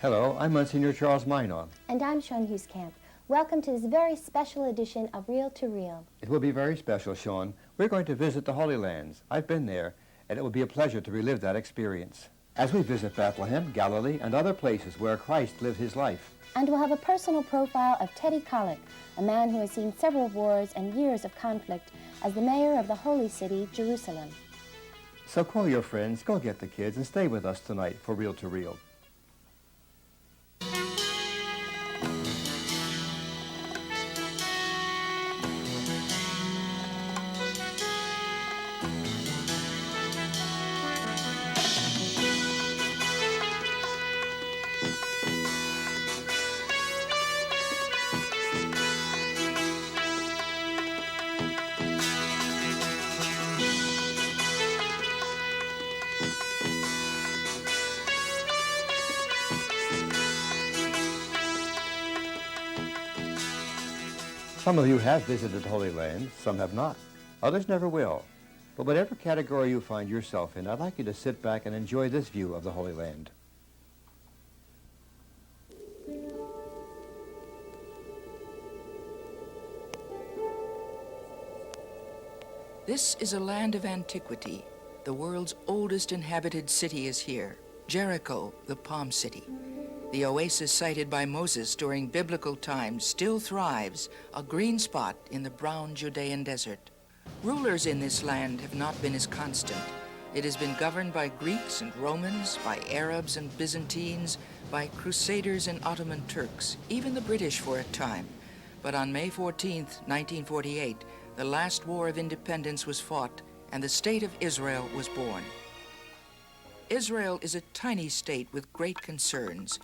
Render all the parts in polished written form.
Hello, I'm Monsignor Charles Minor. And I'm Sean Hughescamp. Welcome to this very special edition of Reel to Reel. It will be very special, Sean. We're going to visit the Holy Lands. I've been there, and it will be a pleasure to relive that experience as we visit Bethlehem, Galilee, and other places where Christ lived his life. And we'll have a personal profile of Teddy Kollek, a man who has seen several wars and years of conflict as the mayor of the holy city, Jerusalem. So call your friends, go get the kids, and stay with us tonight for Reel to Reel. Some of you have visited the Holy Land, some have not. Others never will. But whatever category you find yourself in, I'd like you to sit back and enjoy this view of the Holy Land. This is a land of antiquity. The world's oldest inhabited city is here, Jericho, the Palm City. The oasis sighted by Moses during biblical times still thrives, a green spot in the brown Judean desert. Rulers in this land have not been as constant. It has been governed by Greeks and Romans, by Arabs and Byzantines, by Crusaders and Ottoman Turks, even the British for a time. But on May 14th, 1948, the last war of independence was fought and the state of Israel was born. Israel is a tiny state with great concerns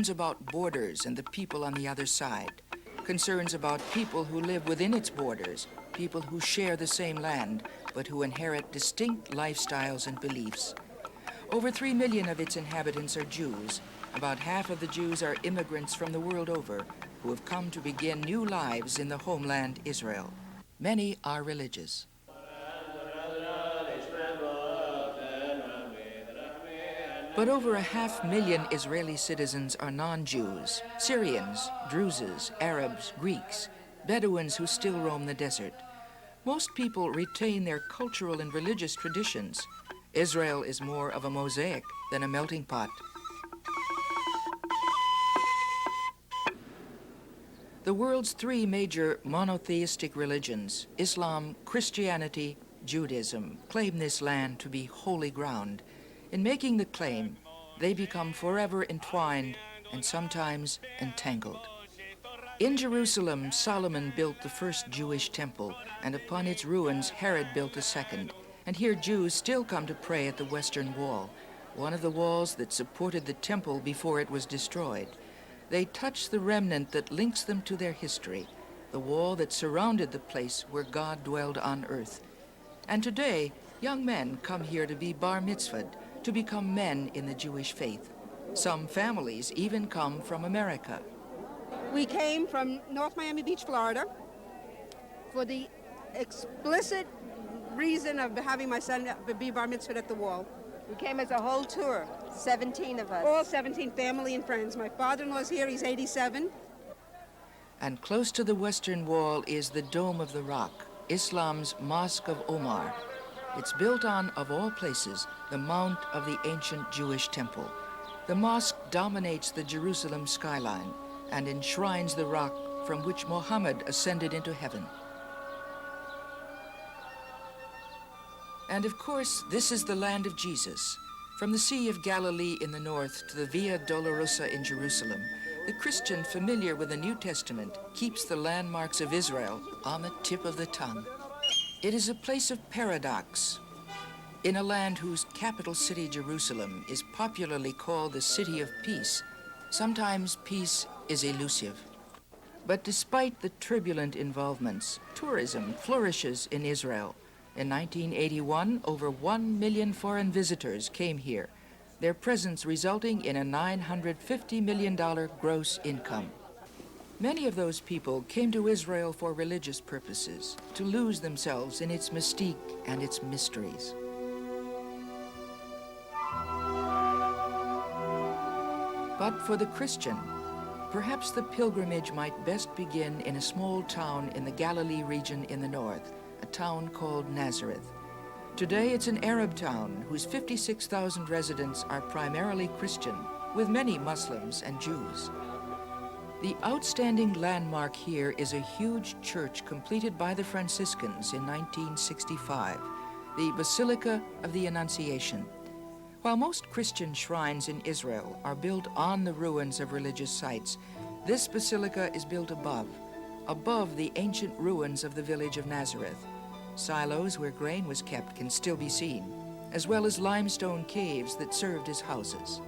about borders and the people on the other side, concerns about people who live within its borders, people who share the same land, but who inherit distinct lifestyles and beliefs. Over 3 million of its inhabitants are Jews. About half of the Jews are immigrants from the world over who have come to begin new lives in the homeland Israel. Many are religious. But over 500,000 Israeli citizens are non-Jews, Syrians, Druzes, Arabs, Greeks, Bedouins who still roam the desert. Most people retain their cultural and religious traditions. Israel is more of a mosaic than a melting pot. The world's 3 major monotheistic religions, Islam, Christianity, Judaism, claim this land to be holy ground. In making the claim, they become forever entwined and sometimes entangled. In Jerusalem, Solomon built the first Jewish temple, and upon its ruins, Herod built a second. And here Jews still come to pray at the Western Wall, one of the walls that supported the temple before it was destroyed. They touch the remnant that links them to their history, the wall that surrounded the place where God dwelled on earth. And today, young men come here to be bar mitzvahed, to become men in the Jewish faith. Some families even come from America. We came from North Miami Beach, Florida, for the explicit reason of having my son be bar mitzvahed at the wall. We came as a whole tour, 17 of us. All 17, family and friends. My father-in-law's here, he's 87. And close to the Western Wall is the Dome of the Rock, Islam's Mosque of Omar. It's built on, of all places, the mount of the ancient Jewish temple. The mosque dominates the Jerusalem skyline and enshrines the rock from which Muhammad ascended into heaven. And of course, this is the land of Jesus. From the Sea of Galilee in the north to the Via Dolorosa in Jerusalem, the Christian familiar with the New Testament keeps the landmarks of Israel on the tip of the tongue. It is a place of paradox. In a land whose capital city, Jerusalem, is popularly called the City of Peace, sometimes peace is elusive. But despite the turbulent involvements, tourism flourishes in Israel. In 1981, over 1 million foreign visitors came here, their presence resulting in a $950 million gross income. Many of those people came to Israel for religious purposes, to lose themselves in its mystique and its mysteries. But for the Christian, perhaps the pilgrimage might best begin in a small town in the Galilee region in the north, a town called Nazareth. Today it's an Arab town whose 56,000 residents are primarily Christian, with many Muslims and Jews. The outstanding landmark here is a huge church completed by the Franciscans in 1965, the Basilica of the Annunciation. While most Christian shrines in Israel are built on the ruins of religious sites, this basilica is built above the ancient ruins of the village of Nazareth. Silos where grain was kept can still be seen, as well as limestone caves that served as houses.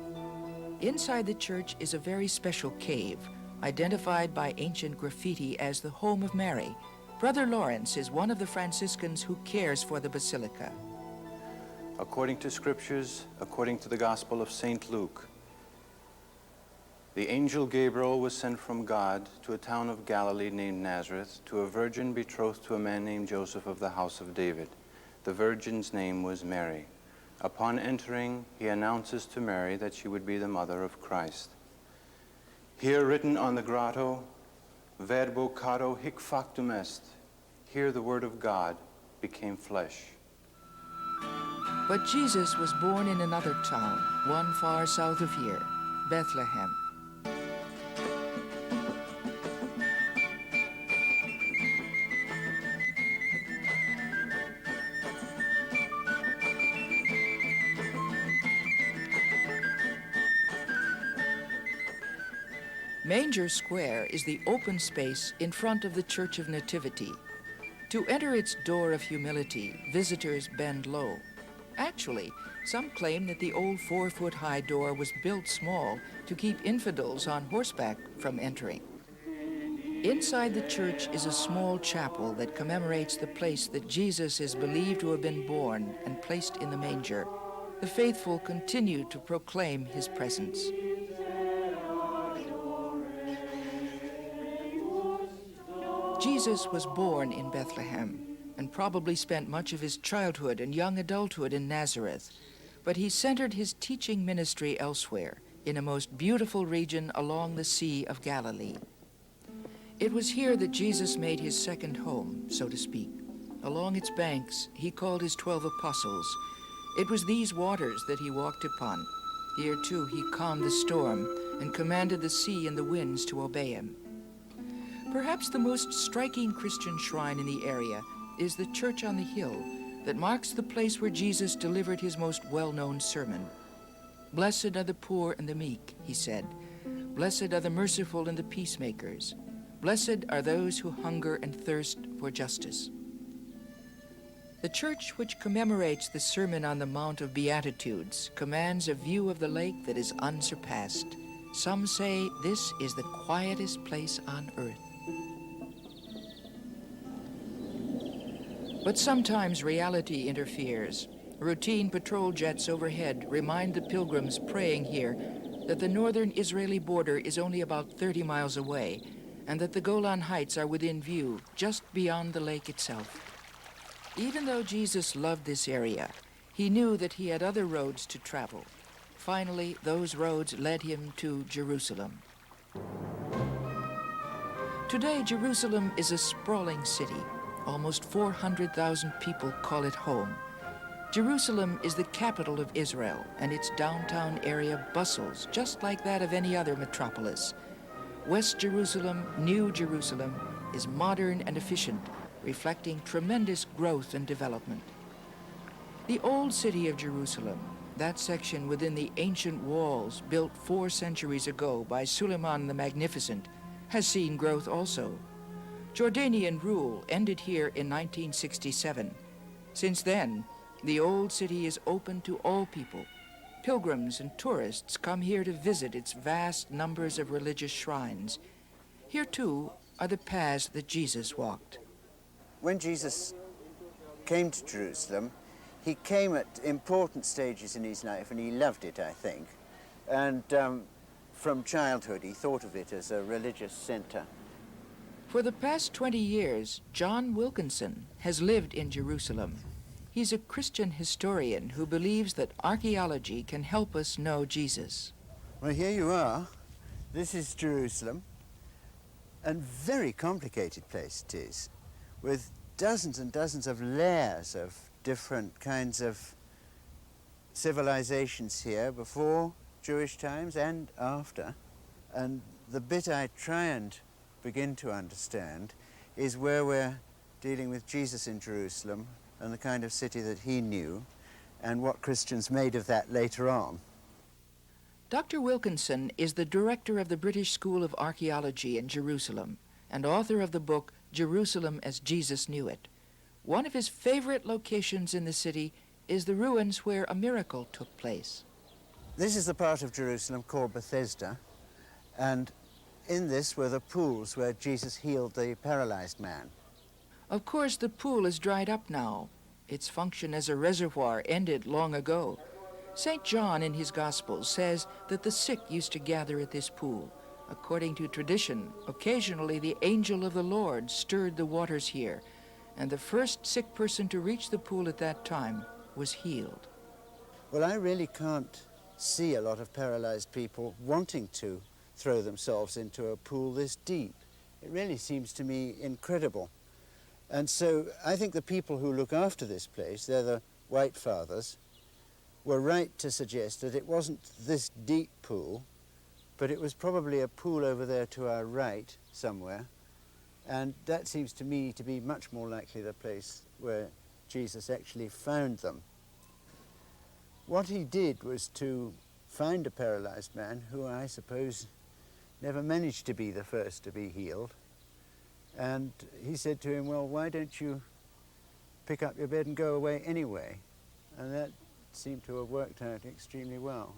Inside the church is a very special cave, identified by ancient graffiti as the home of Mary. Brother Lawrence is one of the Franciscans who cares for the basilica. According to scriptures, according to the Gospel of St. Luke, the angel Gabriel was sent from God to a town of Galilee named Nazareth to a virgin betrothed to a man named Joseph of the house of David. The virgin's name was Mary. Upon entering, he announces to Mary that she would be the mother of Christ. Here written on the grotto, Verbo caro hic factum est. Here the word of God became flesh. But Jesus was born in another town, one far south of here, Bethlehem. Manger Square is the open space in front of the Church of Nativity. To enter its door of humility, visitors bend low. Actually, some claim that the old 4-foot-high door was built small to keep infidels on horseback from entering. Inside the church is a small chapel that commemorates the place that Jesus is believed to have been born and placed in the manger. The faithful continue to proclaim his presence. Jesus was born in Bethlehem and probably spent much of his childhood and young adulthood in Nazareth, but he centered his teaching ministry elsewhere, in a most beautiful region along the Sea of Galilee. It was here that Jesus made his second home, so to speak. Along its banks, he called his 12 apostles. It was these waters that he walked upon. Here, too, he calmed the storm and commanded the sea and the winds to obey him. Perhaps the most striking Christian shrine in the area is the church on the hill that marks the place where Jesus delivered his most well-known sermon. "Blessed are the poor and the meek," he said. "Blessed are the merciful and the peacemakers. Blessed are those who hunger and thirst for justice." The church which commemorates the Sermon on the Mount of Beatitudes commands a view of the lake that is unsurpassed. Some say this is the quietest place on earth. But sometimes reality interferes. Routine patrol jets overhead remind the pilgrims praying here that the northern Israeli border is only about 30 miles away and that the Golan Heights are within view just beyond the lake itself. Even though Jesus loved this area, he knew that he had other roads to travel. Finally, those roads led him to Jerusalem. Today, Jerusalem is a sprawling city. Almost 400,000 people call it home. Jerusalem is the capital of Israel, and its downtown area bustles just like that of any other metropolis. West Jerusalem, New Jerusalem, is modern and efficient, reflecting tremendous growth and development. The old city of Jerusalem, that section within the ancient walls built 4 centuries ago by Suleiman the Magnificent, has seen growth also. Jordanian rule ended here in 1967. Since then, the old city is open to all people. Pilgrims and tourists come here to visit its vast numbers of religious shrines. Here, too, are the paths that Jesus walked. When Jesus came to Jerusalem, he came at important stages in his life, and he loved it, I think. And from childhood, he thought of it as a religious center. For the past 20 years, John Wilkinson has lived in Jerusalem. He's a Christian historian who believes that archaeology can help us know Jesus. Well, here you are. This is Jerusalem, and very complicated place it is, with dozens and dozens of layers of different kinds of civilizations here before Jewish times and after. And the bit I try and begin to understand is where we're dealing with Jesus in Jerusalem and the kind of city that he knew and what Christians made of that later on. Dr. Wilkinson is the director of the British School of Archaeology in Jerusalem and author of the book Jerusalem as Jesus Knew It. One of his favorite locations in the city is the ruins where a miracle took place. This is the part of Jerusalem called Bethesda, and in this were the pools where Jesus healed the paralyzed man. Of course, the pool is dried up now. Its function as a reservoir ended long ago. St. John in his Gospel says that the sick used to gather at this pool. According to tradition, occasionally the angel of the Lord stirred the waters here, and the first sick person to reach the pool at that time was healed. Well, I really can't see a lot of paralyzed people wanting to throw themselves into a pool this deep. It really seems to me incredible. And so I think the people who look after this place, they're the White Fathers, were right to suggest that it wasn't this deep pool, but it was probably a pool over there to our right somewhere, and that seems to me to be much more likely the place where Jesus actually found them. What he did was to find a paralyzed man who I suppose never managed to be the first to be healed, and he said to him, well, why don't you pick up your bed and go away anyway? And that seemed to have worked out extremely well.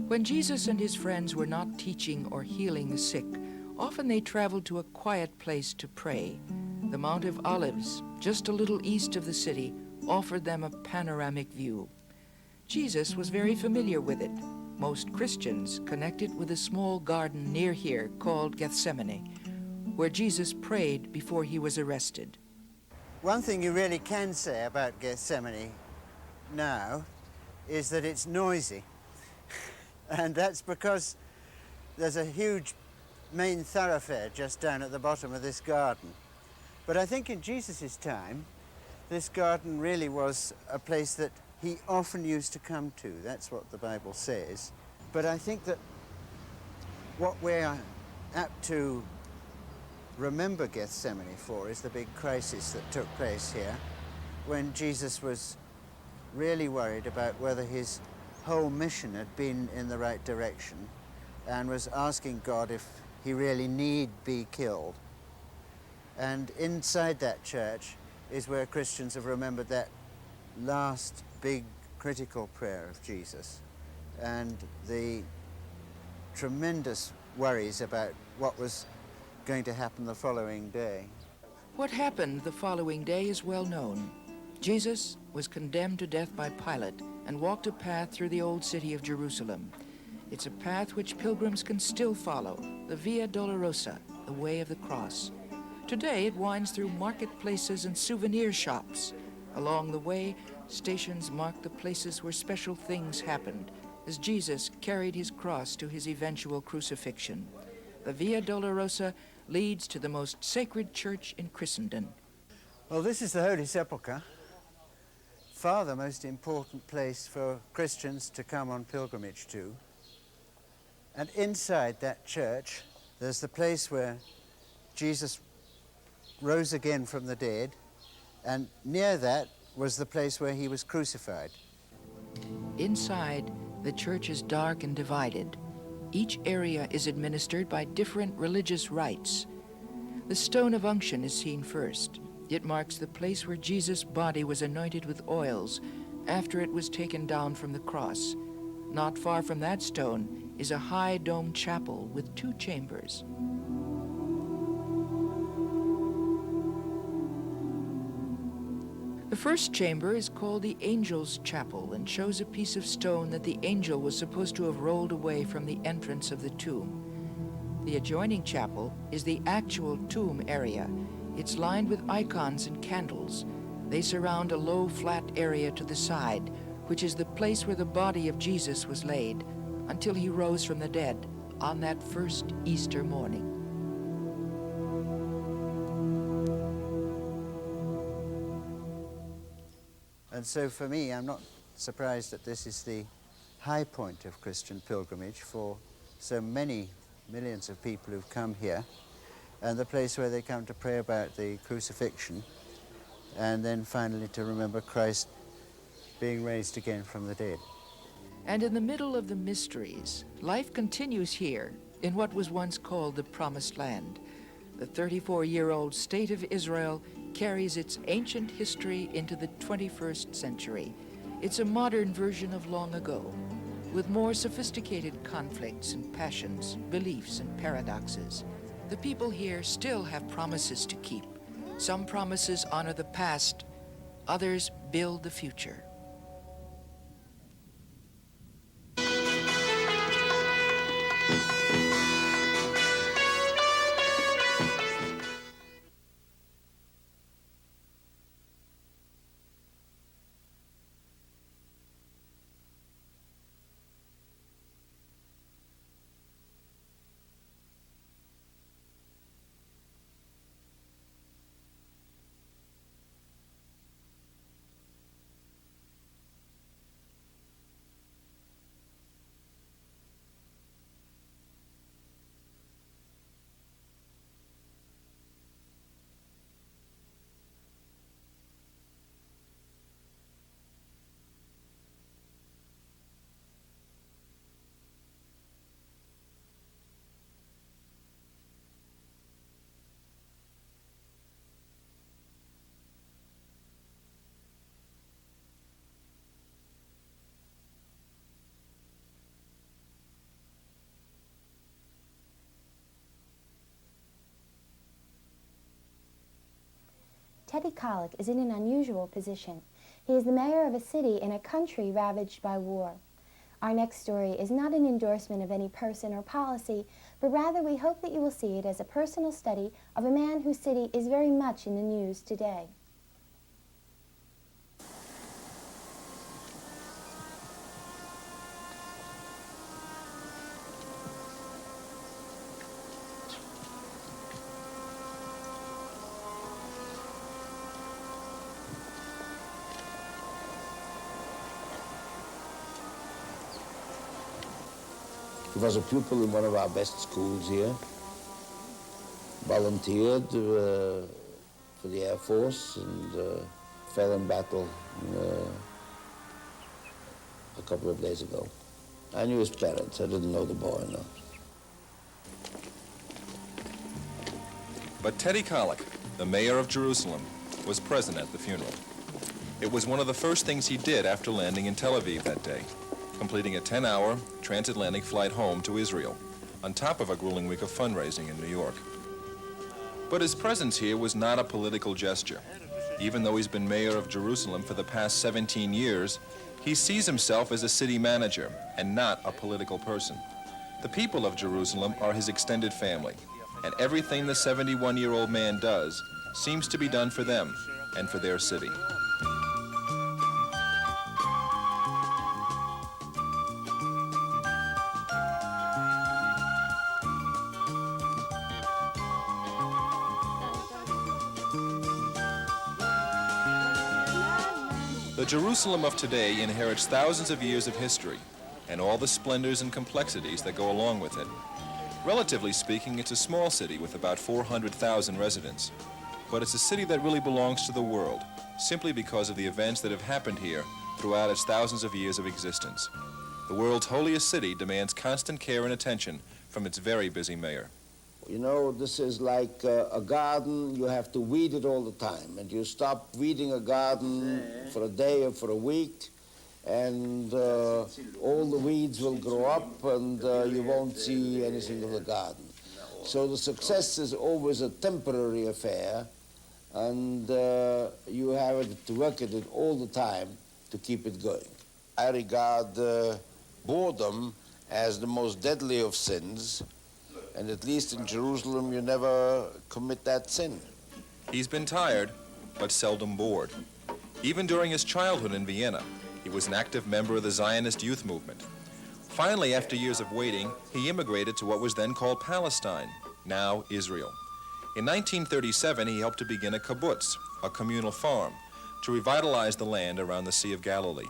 When Jesus and his friends were not teaching or healing the sick, often they traveled to a quiet place to pray. The Mount of Olives, just a little east of the city, offered them a panoramic view. Jesus was very familiar with it. Most Christians connect it with a small garden near here called Gethsemane, where Jesus prayed before he was arrested. One thing you really can say about Gethsemane now is that it's noisy. And that's because there's a huge main thoroughfare just down at the bottom of this garden. But I think in Jesus' time, this garden really was a place that he often used to come to. That's what the Bible says. But I think that what we're apt to remember Gethsemane for is the big crisis that took place here when Jesus was really worried about whether his whole mission had been in the right direction and was asking God if he really need be killed. And inside that church is where Christians have remembered that last big critical prayer of Jesus and the tremendous worries about what was going to happen the following day. What happened the following day is well known. Jesus was condemned to death by Pilate and walked a path through the old city of Jerusalem. It's a path which pilgrims can still follow, the Via Dolorosa, the way of the cross. Today it winds through marketplaces and souvenir shops. Along the way, stations mark the places where special things happened as Jesus carried his cross to his eventual crucifixion. The Via Dolorosa leads to the most sacred church in Christendom. Well, this is the Holy Sepulchre, far the most important place for Christians to come on pilgrimage to. And inside that church, there's the place where Jesus rose again from the dead, and near that was the place where he was crucified. Inside, the church is dark and divided. Each area is administered by different religious rites. The stone of unction is seen first. It marks the place where Jesus' body was anointed with oils after it was taken down from the cross. Not far from that stone is a high domed chapel with 2 chambers. The first chamber is called the Angel's Chapel and shows a piece of stone that the angel was supposed to have rolled away from the entrance of the tomb. The adjoining chapel is the actual tomb area. It's lined with icons and candles. They surround a low, flat area to the side, which is the place where the body of Jesus was laid. until he rose from the dead on that first Easter morning. And so for me, I'm not surprised that this is the high point of Christian pilgrimage for so many millions of people who've come here, and the place where they come to pray about the crucifixion, and then finally to remember Christ being raised again from the dead. And in the middle of the mysteries, life continues here in what was once called the Promised Land. The 34-year-old state of Israel carries its ancient history into the 21st century. It's a modern version of long ago, with more sophisticated conflicts and passions, beliefs and paradoxes. The people here still have promises to keep. Some promises honor the past, others build the future. Teddy Kollek is in an unusual position. He is the mayor of a city in a country ravaged by war. Our next story is not an endorsement of any person or policy, but rather we hope that you will see it as a personal study of a man whose city is very much in the news today. He was a pupil in one of our best schools here, volunteered for the Air Force and fell in battle a couple of days ago. I knew his parents, I didn't know the boy, no. But Teddy Kollek, the mayor of Jerusalem, was present at the funeral. It was one of the first things he did after landing in Tel Aviv that day, completing a 10-hour transatlantic flight home to Israel, on top of a grueling week of fundraising in New York. But his presence here was not a political gesture. Even though he's been mayor of Jerusalem for the past 17 years, he sees himself as a city manager and not a political person. The people of Jerusalem are his extended family, and everything the 71-year-old man does seems to be done for them and for their city. The Jerusalem of today inherits thousands of years of history and all the splendors and complexities that go along with it. Relatively speaking, it's a small city with about 400,000 residents, but it's a city that really belongs to the world, simply because of the events that have happened here throughout its thousands of years of existence. The world's holiest city demands constant care and attention from its very busy mayor. You know, this is like a garden. You have to weed it all the time, and you stop weeding a garden for a day or for a week, and all the weeds will grow up, and you won't see anything of the garden. So the success is always a temporary affair, and you have to work at it all the time to keep it going. I regard boredom as the most deadly of sins, and at least in Jerusalem, you never commit that sin. He's been tired, but seldom bored. Even during his childhood in Vienna, he was an active member of the Zionist youth movement. Finally, after years of waiting, he immigrated to what was then called Palestine, now Israel. In 1937, he helped to begin a kibbutz, a communal farm, to revitalize the land around the Sea of Galilee.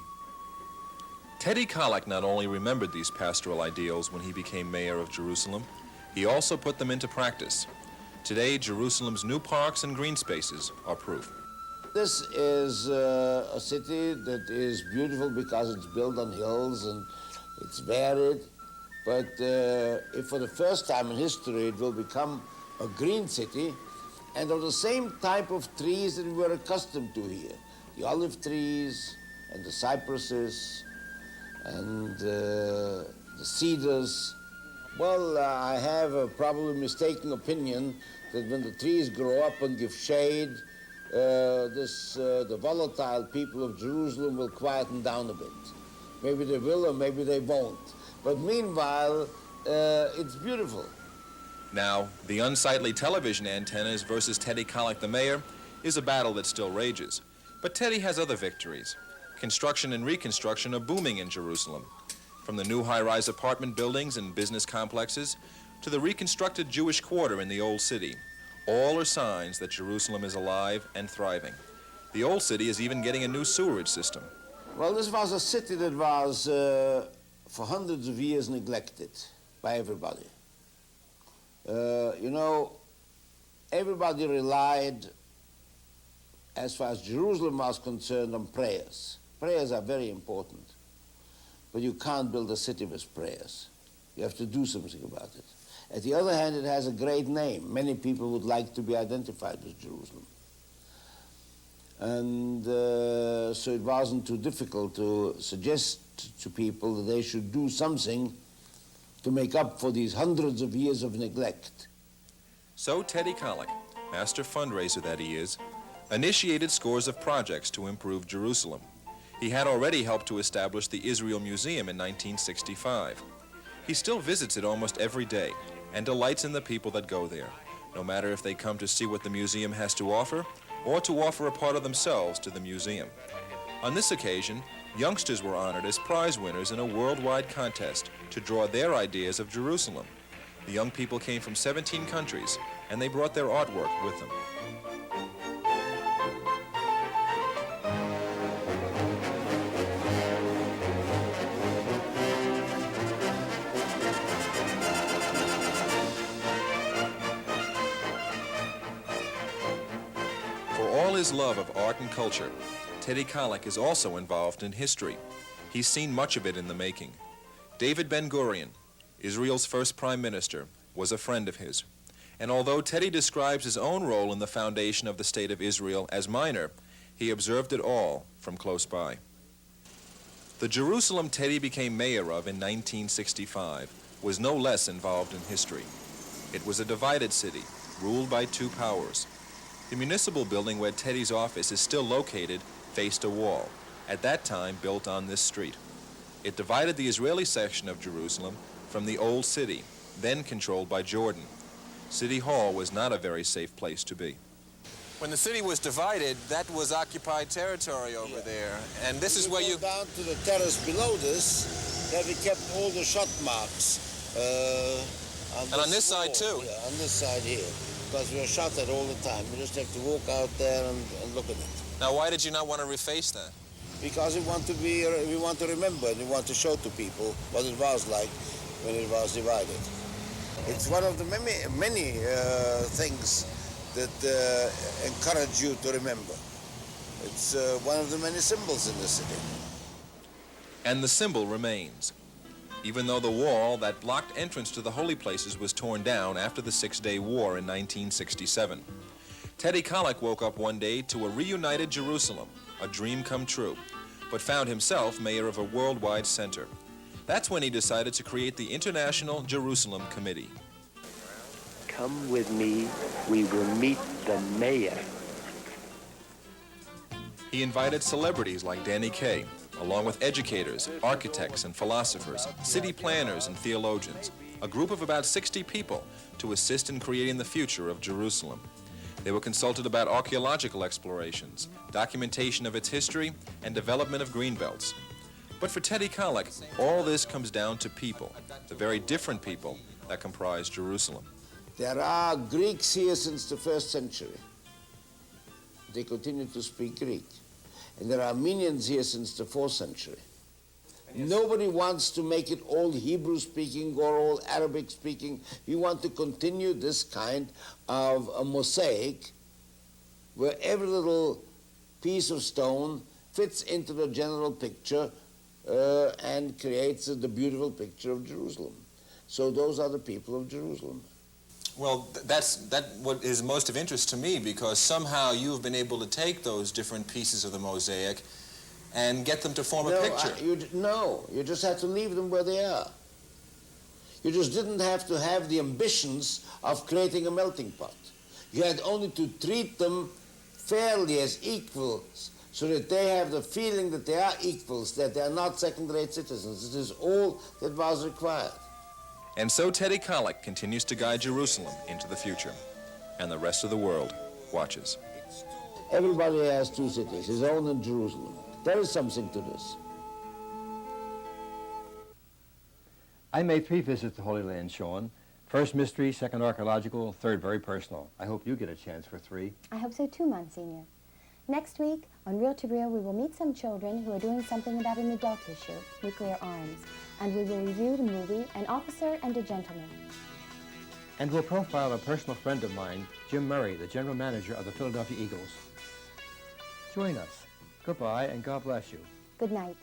Teddy Kollek not only remembered these pastoral ideals when he became mayor of Jerusalem, he also put them into practice. Today, Jerusalem's new parks and green spaces are proof. This is a city that is beautiful because it's built on hills and it's varied, but if for the first time in history it will become a green city and of the same type of trees that we were accustomed to here. The olive trees and the cypresses and the cedars. Well, I have a probably mistaken opinion that when the trees grow up and give shade, the volatile people of Jerusalem will quieten down a bit. Maybe they will or maybe they won't. But meanwhile, it's beautiful. Now, the unsightly television antennas versus Teddy Kollek, the mayor, is a battle that still rages. But Teddy has other victories. Construction and reconstruction are booming in Jerusalem. From the new high-rise apartment buildings and business complexes to the reconstructed Jewish quarter in the Old City, all are signs that Jerusalem is alive and thriving. The Old City is even getting a new sewerage system. Well, this was a city that was, for hundreds of years, neglected by everybody. You know, everybody relied, as far as Jerusalem was concerned, on prayers. Prayers are very important, but you can't build a city with prayers. You have to do something about it. At the other hand, it has a great name. Many people would like to be identified with Jerusalem. And so it wasn't too difficult to suggest to people that they should do something to make up for these hundreds of years of neglect. So Teddy Kollek, master fundraiser that he is, initiated scores of projects to improve Jerusalem. He had already helped to establish the Israel Museum in 1965. He still visits it almost every day and delights in the people that go there, no matter if they come to see what the museum has to offer or to offer a part of themselves to the museum. On this occasion, youngsters were honored as prize winners in a worldwide contest to draw their ideas of Jerusalem. The young people came from 17 countries, and they brought their artwork with them. For all his love of art and culture, Teddy Kollek is also involved in history. He's seen much of it in the making. David Ben-Gurion, Israel's first prime minister, was a friend of his. And although Teddy describes his own role in the foundation of the State of Israel as minor, he observed it all from close by. The Jerusalem Teddy became mayor of in 1965 was no less involved in history. It was a divided city, ruled by two powers. The municipal building where Teddy's office is still located faced a wall, at that time built on this street. It divided the Israeli section of Jerusalem from the Old City, then controlled by Jordan. City Hall was not a very safe place to be. When the city was divided, that was occupied territory over there, and this is where you... Go down to the terrace below this, there we kept all the shot marks. On this side too? Yeah, on this side here, because we are shot at all the time. We just have to walk out there and look at it. Now, why did you not want to reface that? Because we want to remember and we want to show to people what it was like when it was divided. It's one of the many things that encourage you to remember. It's one of the many symbols in the city. And the symbol remains. Even though the wall that blocked entrance to the holy places was torn down after the Six-Day War in 1967. Teddy Kollek woke up one day to a reunited Jerusalem, a dream come true, but found himself mayor of a worldwide center. That's when he decided to create the International Jerusalem Committee. Come with me, we will meet the mayor. He invited celebrities like Danny Kaye, along with educators, architects and philosophers, city planners and theologians, a group of about 60 people to assist in creating the future of Jerusalem. They were consulted about archaeological explorations, documentation of its history, and development of greenbelts. But for Teddy Kollek, all this comes down to people, the very different people that comprise Jerusalem. There are Greeks here since the 1st century. They continue to speak Greek. And there are Armenians here since the 4th century. Nobody wants to make it all Hebrew-speaking or all Arabic-speaking. We want to continue this kind of a mosaic where every little piece of stone fits into the general picture and creates the beautiful picture of Jerusalem. So those are the people of Jerusalem. Well, that's what is most of interest to me, because somehow you've been able to take those different pieces of the mosaic and get them to form a picture. No, you just had to leave them where they are. You just didn't have to have the ambitions of creating a melting pot. You had only to treat them fairly as equals, so that they have the feeling that they are equals, that they are not second-rate citizens. It is all that was required. And so Teddy Kollek continues to guide Jerusalem into the future, and the rest of the world watches. Everybody has two cities, his own and Jerusalem. There is something to this. I made 3 visits to Holy Land, Sean. First mystery, second archaeological, third very personal. I hope you get a chance for 3. I hope so too, Monsignor. Next week, on Real to Real, we will meet some children who are doing something about an adult issue, nuclear arms, and we will review the movie, An Officer and a Gentleman. And we'll profile a personal friend of mine, Jim Murray, the general manager of the Philadelphia Eagles. Join us. Goodbye, and God bless you. Good night.